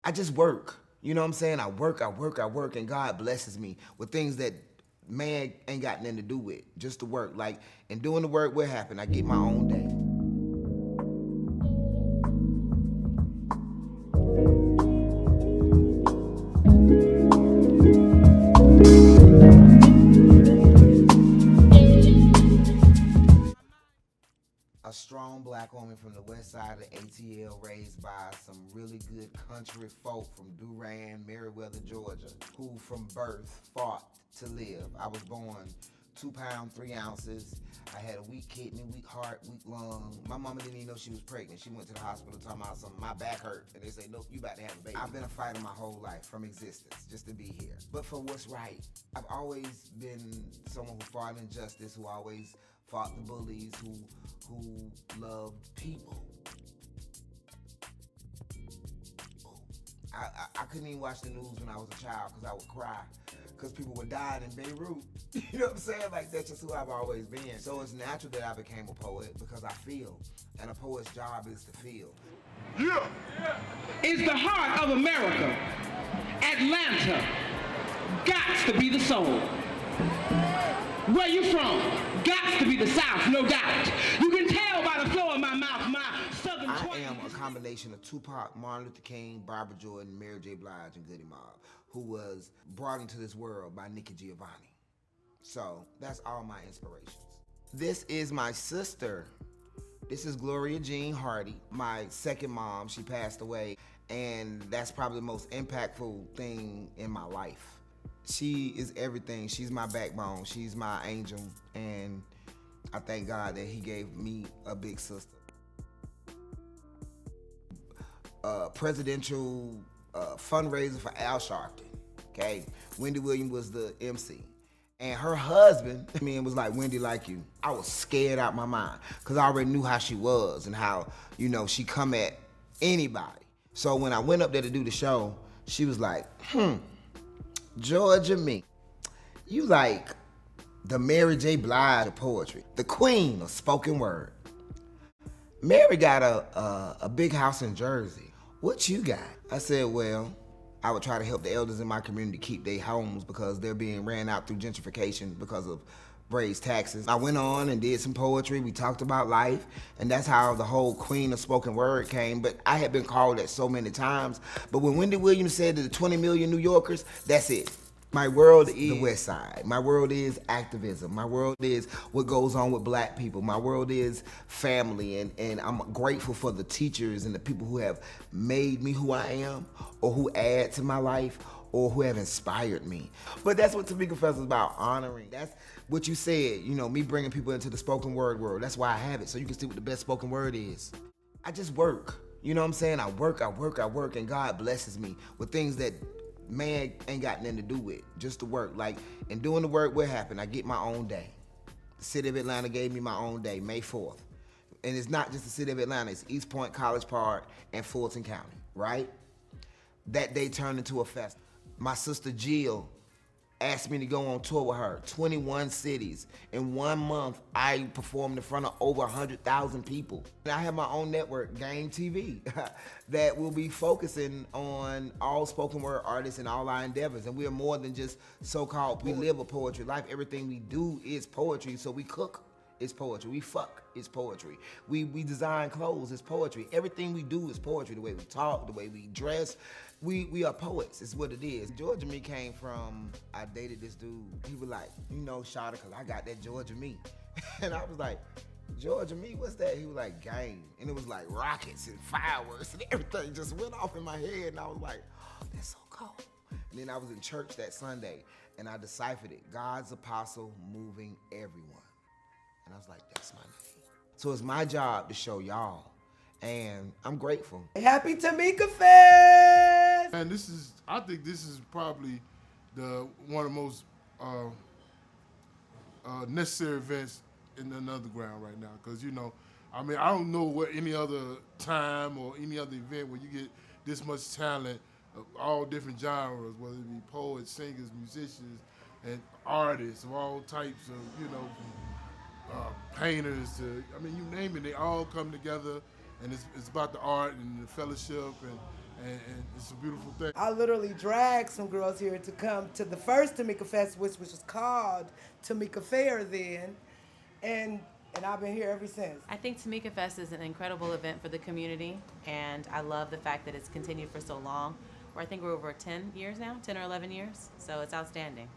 I just work. You know what I'm saying? I work, and God blesses me with things that man ain't got nothing to do with. Just to work. Like, and doing the work, what happened? I get my own day. A strong black woman from the west side of ATL, raised by some really good country folk from Durant, Meriwether, Georgia, who from birth fought to live. I was born 2 pounds, 3 ounces. I had a weak kidney, weak heart, weak lung. My mama didn't even know she was pregnant. She went to the hospital talking about something. My back hurt. And they say, nope, you about to have a baby. I've been a fighter my whole life from existence, just to be here. But for what's right. I've always been someone who fought injustice, who always fought the bullies, who loved people. I couldn't even watch the news when I was a child because I would cry because people were dying in Beirut. You know what I'm saying? Like, that's just who I've always been. So it's natural that I became a poet because I feel, and a poet's job is to feel. Yeah! Is the heart of America. Atlanta gots to be the soul. Where you from? Gots to be the South, no doubt. You can tell by the flow of my mouth, my southern I am a combination of Tupac, Martin Luther King, Barbara Jordan, Mary J. Blige, and Goody Mob, who was brought into this world by Nikki Giovanni. So that's all my inspirations. This is my sister. This is Gloria Jean Hardy, my second mom. She passed away, and that's probably the most impactful thing in my life. She is everything. She's my backbone. She's my angel, and I thank God that he gave me a big sister. Presidential fundraiser for Al Sharpton, okay? Wendy Williams was the MC. And her husband, was like, Wendy, like you. I was scared out my mind because I already knew how she was and how, she come at anybody. So when I went up there to do the show, she was like, Georgia me, you like the Mary J. Blige of poetry, the queen of spoken word. Mary got a big house in Jersey. What you got? I said, well, I would try to help the elders in my community keep their homes because they're being ran out through gentrification because of raised taxes. I went on and did some poetry. We talked about life, and that's how the whole queen of spoken word came. But I had been called that so many times. But when Wendy Williams said to the 20 million New Yorkers, that's it. My world is the West Side. My world is activism. My world is what goes on with black people. My world is family, and I'm grateful for the teachers and the people who have made me who I am, or who add to my life, or who have inspired me. But that's what TamikaFest is about, honoring. That's what you said, me bringing people into the spoken word world. That's why I have it, so you can see what the best spoken word is. I just work. You know what I'm saying? I work, and God blesses me with things that man ain't got nothing to do with, just to work. Like, and doing the work, what happened? I get my own day. The city of Atlanta gave me my own day, May 4th. And it's not just the city of Atlanta, it's East Point, College Park, and Fulton County, right? That day turned into a festival. My sister Jill asked me to go on tour with her, 21 cities. In 1 month, I performed in front of over 100,000 people. And I have my own network, Game TV, that will be focusing on all spoken word artists and all our endeavors. And we are more than just so-called, we live a poetry life. Everything we do is poetry. So we cook, it's poetry. We fuck, it's poetry. We design clothes, it's poetry. Everything we do is poetry. The way we talk, the way we dress. We are poets, is what it is. Georgia me came from, I dated this dude. He was like, Shawty, cause I got that Georgia me. And I was like, Georgia me, what's that? He was like, gang. And it was like rockets and fireworks and everything just went off in my head. And I was like, oh, that's so cool. And then I was in church that Sunday and I deciphered it. God's apostle moving everyone. And I was like, that's my name. So it's my job to show y'all. And I'm grateful. Happy TamikaFest! And I think this is probably one of the most necessary events in the underground right now. Because, I don't know what any other time or any other event where you get this much talent of all different genres, whether it be poets, singers, musicians, and artists of all types of, from painters to, you name it, they all come together. And it's about the art and the fellowship and it's a beautiful thing. I literally dragged some girls here to come to the first TamikaFest, which was called Tamika Fair then, and I've been here ever since. I think TamikaFest is an incredible event for the community, and I love the fact that it's continued for so long. I think we're over 10 years now, 10 or 11 years, so it's outstanding.